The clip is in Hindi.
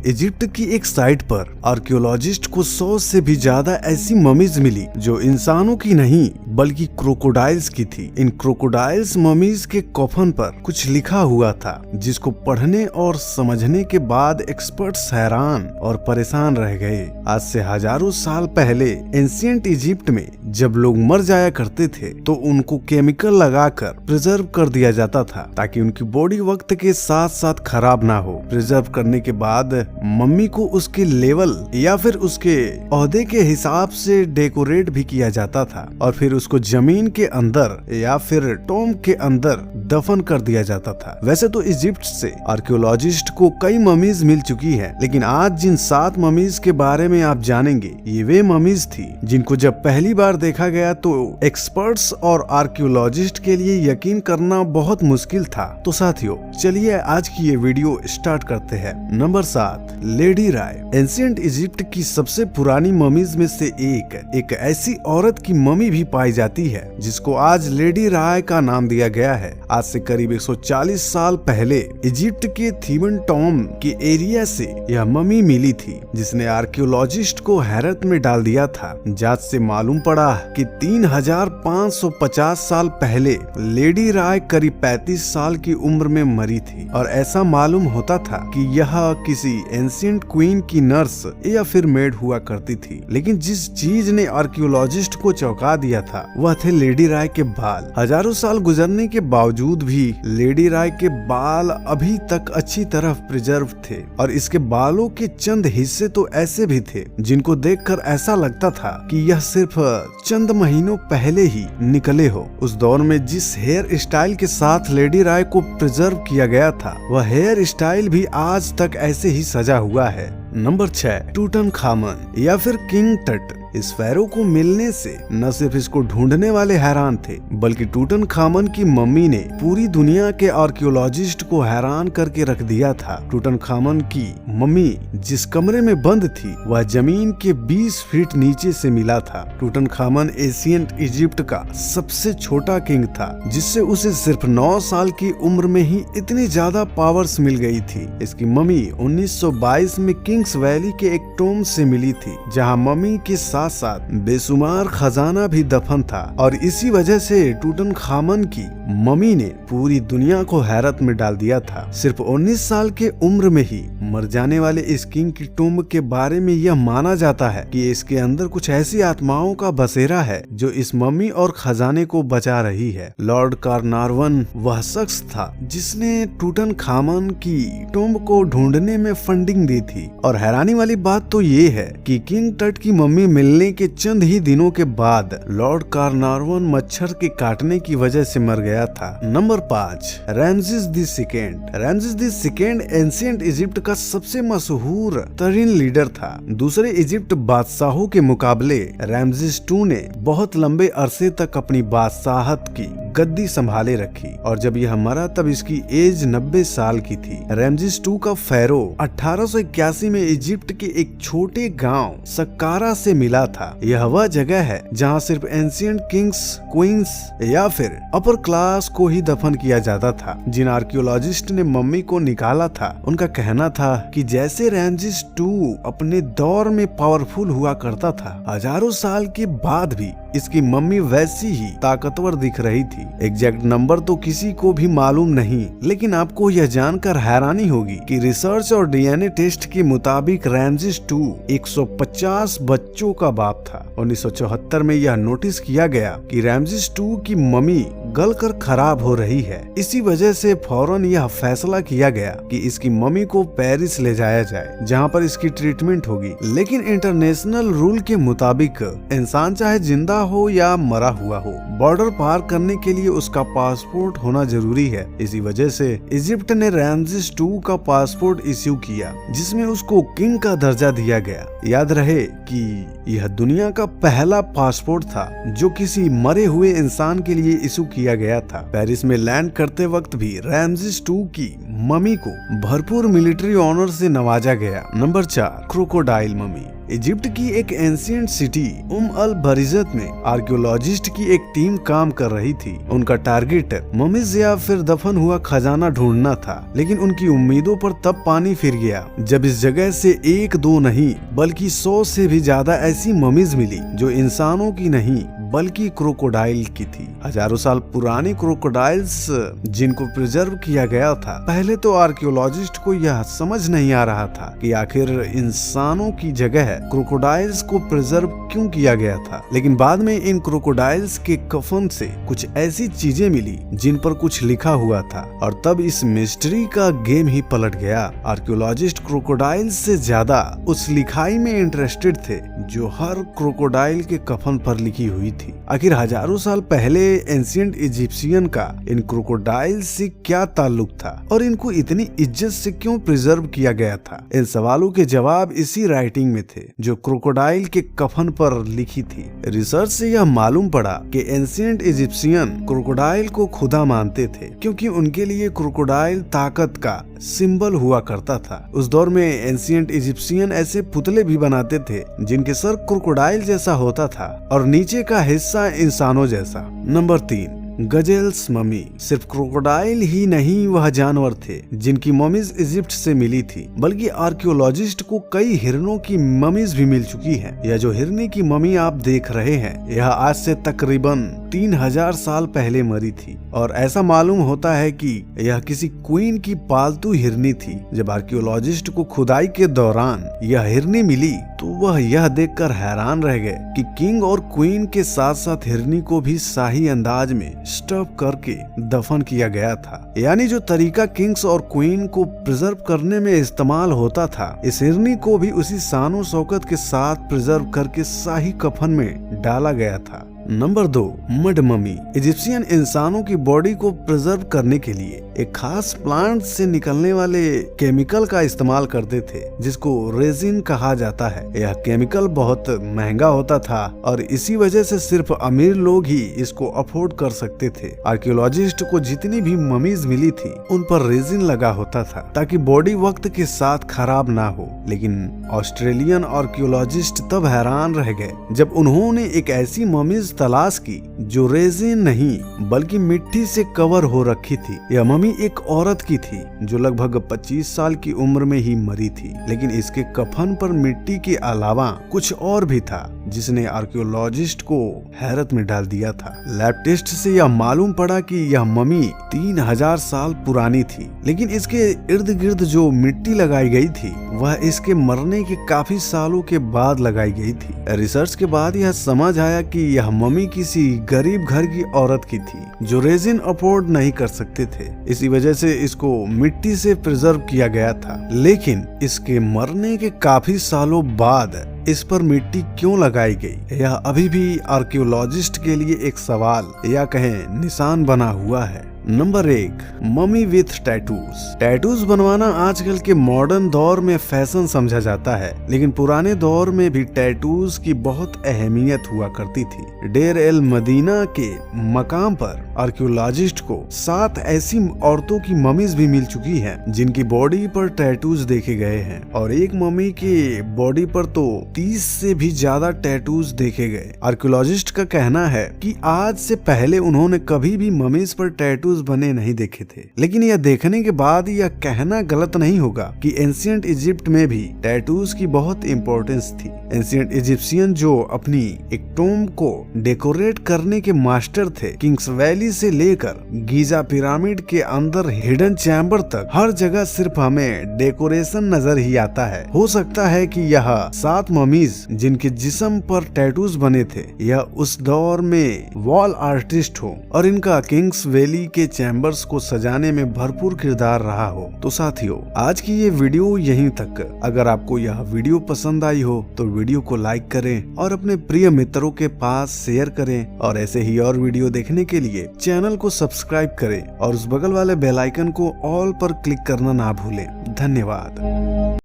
इजिप्ट की एक साइट पर आर्कियोलॉजिस्ट को 100 से भी ज्यादा ऐसी ममीज मिली जो इंसानों की नहीं बल्कि क्रोकोडाइल्स की थी। इन क्रोकोडाइल्स ममीज के कफन पर कुछ लिखा हुआ था जिसको पढ़ने और समझने के बाद एक्सपर्ट्स हैरान और परेशान रह गए। आज से हजारों साल पहले एंशिएंट इजिप्ट में जब लोग मर जाया करते थे तो उनको केमिकल लगाकर प्रिजर्व कर दिया जाता था ताकि उनकी बॉडी वक्त के साथ साथ खराब ना हो। प्रिजर्व करने के बाद मम्मी को उसके लेवल या फिर उसके ओहदे के हिसाब से डेकोरेट भी किया जाता था और फिर उसको जमीन के अंदर या फिर टॉम्ब के अंदर दफन कर दिया जाता था। वैसे तो इजिप्ट से आर्कियोलॉजिस्ट को कई ममीज मिल चुकी है, लेकिन आज जिन 7 ममीज के बारे में आप जानेंगे ये वे ममीज थी जिनको जब पहली बार देखा गया तो एक्सपर्ट्स और आर्कियोलॉजिस्ट के लिए यकीन करना बहुत मुश्किल था। तो साथियों चलिए आज की ये वीडियो स्टार्ट करते हैं। नंबर 7, लेडी राय। एंशिएंट इजिप्ट की सबसे पुरानी ममीज में से एक ऐसी औरत की ममी भी पाई जाती है जिसको आज लेडी राय का नाम दिया गया है। आज से करीब 140 साल पहले इजिप्ट के थीबन टॉम्ब के एरिया से यह ममी मिली थी जिसने आर्कियोलॉजिस्ट को हैरत में डाल दिया था। जांच से मालूम पड़ा कि 3550 साल पहले लेडी राय करीब 35 साल की उम्र में मरी थी और ऐसा मालूम होता था कि यह किसी एंशिएंट क्वीन की नर्स या फिर मेड हुआ करती थी। लेकिन जिस चीज ने आर्कियोलॉजिस्ट को चौंका दिया था वह थे लेडी राय के बाल। हजारों साल गुजरने के बावजूद भी लेडी राय के बाल अभी तक अच्छी तरह प्रिजर्व थे और इसके बालों के चंद हिस्से तो ऐसे भी थे जिनको देखकर ऐसा लगता था कि यह सिर्फ चंद महीनों पहले ही निकले हो। उस दौर में जिस हेयर स्टाइल के साथ लेडी राय को प्रिजर्व किया गया था वह हेयर स्टाइल भी आज तक ऐसे ही सजा हुआ है। नंबर 6, टूटनखामन या फिर किंग टट। इस फेरो को मिलने से न सिर्फ इसको ढूंढने वाले हैरान थे बल्कि टूटनखामन की मम्मी ने पूरी दुनिया के आर्कियोलॉजिस्ट को हैरान करके रख दिया था। टूटनखामन की मम्मी जिस कमरे में बंद थी वह जमीन के 20 फीट नीचे से मिला था। टूटनखामन एशियंट इजिप्ट का सबसे छोटा किंग था जिससे उसे सिर्फ 9 साल की उम्र में ही इतनी ज्यादा पावर्स मिल गई थी। इसकी मम्मी 1922 में किंग्स वैली के एक टॉम्ब से मिली थी जहाँ मम्मी के साथ बेशुमार खजाना भी दफन था और इसी वजह से टूटनखामन की मम्मी ने पूरी दुनिया को हैरत में डाल दिया था। सिर्फ 19 साल के उम्र में ही मर जाने वाले इस किंग की टॉम्ब के बारे में यह माना जाता है कि इसके अंदर कुछ ऐसी आत्माओं का बसेरा है जो इस मम्मी और खजाने को बचा रही है। लॉर्ड कार्नारवन वह शख्स था जिसने टूटनखामन की टॉम्ब को ढूंढने में फंडिंग दी थी और हैरानी वाली बात तो ये है कि किंग टट की मम्मी मिलने के चंद ही दिनों के बाद लॉर्ड कार्नारवन मच्छर के काटने की वजह से मर गया था। Number 5, Ramsay's the second. Ramsay's the second ancient Egypt का सबसे मशहूर तरीन लीडर था। दूसरे इजिप्ट बादशाहों के मुकाबले रैमसेस II ने बहुत लंबे अरसे तक अपनी बादशाहत की गद्दी संभाले रखी और जब यह मरा तब इसकी एज 90 साल की थी। रैमसेस II का फेरो 1881 में इजिप्ट के एक छोटे गांव सक्कारा से मिला था। यह वह जगह है जहां सिर्फ एंशिएंट किंग्स, क्वींस या फिर अपर क्लास को ही दफन किया जाता था। जिन आर्कियोलॉजिस्ट ने मम्मी को निकाला था उनका कहना था कि जैसे रैमसेस II अपने दौर में पावरफुल हुआ करता था, हजारों साल के बाद भी इसकी मम्मी वैसी ही ताकतवर दिख रही थी। एग्जैक्ट नंबर तो किसी को भी मालूम नहीं, लेकिन आपको यह जानकर हैरानी होगी कि रिसर्च और डीएनए टेस्ट के मुताबिक रैमसेस II 150 बच्चों का बाप था। 1974 में यह नोटिस किया गया कि रैमसेस II की मम्मी गलकर खराब हो रही है। इसी वजह से फौरन यह फैसला किया गया कि इसकी मम्मी को पेरिस ले जाया जाए जहां पर इसकी ट्रीटमेंट होगी। लेकिन इंटरनेशनल रूल के मुताबिक इंसान चाहे जिंदा हो या मरा हुआ हो, बॉर्डर पार करने के लिए उसका पासपोर्ट होना जरूरी है। इसी वजह से इजिप्ट ने रैमसेस II का पासपोर्ट इश्यू किया जिसमें उसको किंग का दर्जा दिया गया। याद रहे कि यह दुनिया का पहला पासपोर्ट था जो किसी मरे हुए इंसान के लिए इशू किया गया था। पेरिस में लैंड करते वक्त भी रैमसेस II की मम्मी को भरपूर मिलिट्री ऑनर से नवाजा गया। Number 4, crocodile mummy. इजिप्ट की एक एंशिएंट सिटी अल बरिजत में आर्कियोलॉजिस्ट की एक टीम काम कर रही थी। उनका टारगेट ममीज या फिर दफन हुआ खजाना ढूंढना था, लेकिन उनकी उम्मीदों पर तब पानी फिर गया जब इस जगह से एक दो नहीं बल्कि 100 से भी ज्यादा ऐसी ममीज मिली जो इंसानों की नहीं बल्कि क्रोकोडाइल की थी। हजारों साल पुराने क्रोकोडाइल्स जिनको प्रिजर्व किया गया था। पहले तो आर्कियोलॉजिस्ट को यह समझ नहीं आ रहा था कि आखिर इंसानों की जगह क्रोकोडाइल्स को प्रिजर्व क्यों किया गया था, लेकिन बाद में इन क्रोकोडाइल्स के कफन से कुछ ऐसी चीजें मिली जिन पर कुछ लिखा हुआ था और तब इस मिस्ट्री का गेम ही पलट गया। आर्कियोलॉजिस्ट क्रोकोडाइल्स से ज्यादा उस लिखाई में इंटरेस्टेड थे जो हर क्रोकोडाइल के कफन पर लिखी हुई थी। आखिर हजारों साल पहले एंशिएंट इजिप्शियन का इन क्रोकोडाइल से क्या ताल्लुक था और इनको इतनी इज्जत से क्यों प्रिजर्व किया गया था? इन सवालों के जवाब इसी राइटिंग में थे जो क्रोकोडाइल के कफन पर लिखी थी। रिसर्च से यह मालूम पड़ा कि एंशिएंट इजिप्शियन क्रोकोडाइल को खुदा मानते थे क्योंकि उनके लिए क्रोकोडाइल ताकत का सिंबल हुआ करता था। उस दौर में एंशिएंट इजिप्शियन ऐसे पुतले भी बनाते थे जिनके सर क्रोकोडाइल जैसा होता था और नीचे का हिस्सा इंसानों जैसा। Number 3, गजेल्स mummy. सिर्फ क्रोकोडाइल ही नहीं वह जानवर थे जिनकी ममीज इजिप्ट से मिली थी, बल्कि आर्कियोलॉजिस्ट को कई हिरणों की ममीज भी मिल चुकी हैं। यह जो हिरनी की ममी आप देख रहे हैं यह आज से तकरीबन 3000 साल पहले मरी थी और ऐसा मालूम होता है कि यह किसी क्वीन की पालतू हिरनी थी। जब आर्कियोलॉजिस्ट को खुदाई के दौरान यह हिरनी मिली तो वह यह देखकर हैरान रह गए कि किंग और क्वीन के साथ साथ हिरनी को भी शाही अंदाज में स्टफ करके दफन किया गया था। यानी जो तरीका किंग्स और क्वीन को प्रिजर्व करने में इस्तेमाल होता था, इस हिरनी को भी उसी शानो शौकत के साथ प्रिजर्व करके शाही कफन में डाला गया था। Number 2, mud mummy. इजिप्शियन इंसानों की बॉडी को प्रिजर्व करने के लिए एक खास प्लांट से निकलने वाले केमिकल का इस्तेमाल करते थे जिसको रेजिन कहा जाता है। यह केमिकल बहुत महंगा होता था और इसी वजह से सिर्फ अमीर लोग ही इसको अफोर्ड कर सकते थे। आर्कियोलॉजिस्ट को जितनी भी ममीज मिली थी उन पर रेजिन लगा होता था ताकि बॉडी वक्त के साथ खराब ना हो। लेकिन ऑस्ट्रेलियन आर्कियोलॉजिस्ट तब हैरान रह गए जब उन्होंने एक ऐसी ममीज तलाश की जो रेजिन नहीं बल्कि मिट्टी से कवर हो रखी थी। यह ममी एक औरत की थी जो लगभग 25 साल की उम्र में ही मरी थी, लेकिन इसके कफन पर मिट्टी के अलावा कुछ और भी था जिसने आर्कियोलॉजिस्ट को हैरत में डाल दिया था। लैब टेस्ट से यह मालूम पड़ा कि यह ममी 3000 साल पुरानी थी, लेकिन इसके इर्द गिर्द जो मिट्टी लगाई गई थी वह इसके मरने के काफी सालों के बाद लगाई गई थी। रिसर्च के बाद यह समझ आया कि यह ममी किसी गरीब घर की औरत की थी जो रेजिन अफोर्ड नहीं कर सकते थे। इसी वजह से इसको मिट्टी से प्रिजर्व किया गया था, लेकिन इसके मरने के काफी सालों बाद इस पर मिट्टी क्यों लगाई गई यह अभी भी आर्कियोलॉजिस्ट के लिए एक सवाल या कहें निशान बना हुआ है। Number 1, mummy with tattoos. Tattoos बनवाना आजकल के मॉडर्न दौर में फैशन समझा जाता है, लेकिन पुराने दौर में भी टैटूज की बहुत अहमियत हुआ करती थी। डेर एल मदीना के मकाम पर आर्कियोलॉजिस्ट को 7 ऐसी औरतों की ममीज भी मिल चुकी हैं जिनकी बॉडी पर टैटूज देखे गए हैं और एक ममी के बॉडी पर तो 30 से भी ज्यादा टैटूज देखे गए। आर्कियोलॉजिस्ट का कहना है कि आज से पहले उन्होंने कभी भी ममीज पर टैटूज बने नहीं देखे थे, लेकिन यह देखने के बाद यह कहना गलत नहीं होगा कि एंशिएंट इजिप्ट में भी टैटूज की बहुत इंपॉर्टेंस थी। एंशिएंट इजिप्शियन जो अपनी एक टोम्ब को डेकोरेट करने के मास्टर थे, किंग्स वैली से लेकर गीजा पिरामिड के अंदर हिडन चैम्बर तक हर जगह सिर्फ हमें डेकोरेशन नजर ही आता है। हो सकता है कि यह 7 ममीज जिनके जिस्म पर टैटूज बने थे यह उस दौर में वॉल आर्टिस्ट हो और इनका किंग्स वैली के चैम्बर्स को सजाने में भरपूर किरदार रहा हो। तो साथियों, आज की ये वीडियो यहीं तक। अगर आपको यह वीडियो पसंद आई हो तो वीडियो को लाइक करें और अपने प्रिय मित्रों के पास शेयर करें और ऐसे ही और वीडियो देखने के लिए चैनल को सब्सक्राइब करें और उस बगल वाले बेल आइकन को ऑल पर क्लिक करना ना भूलें। धन्यवाद।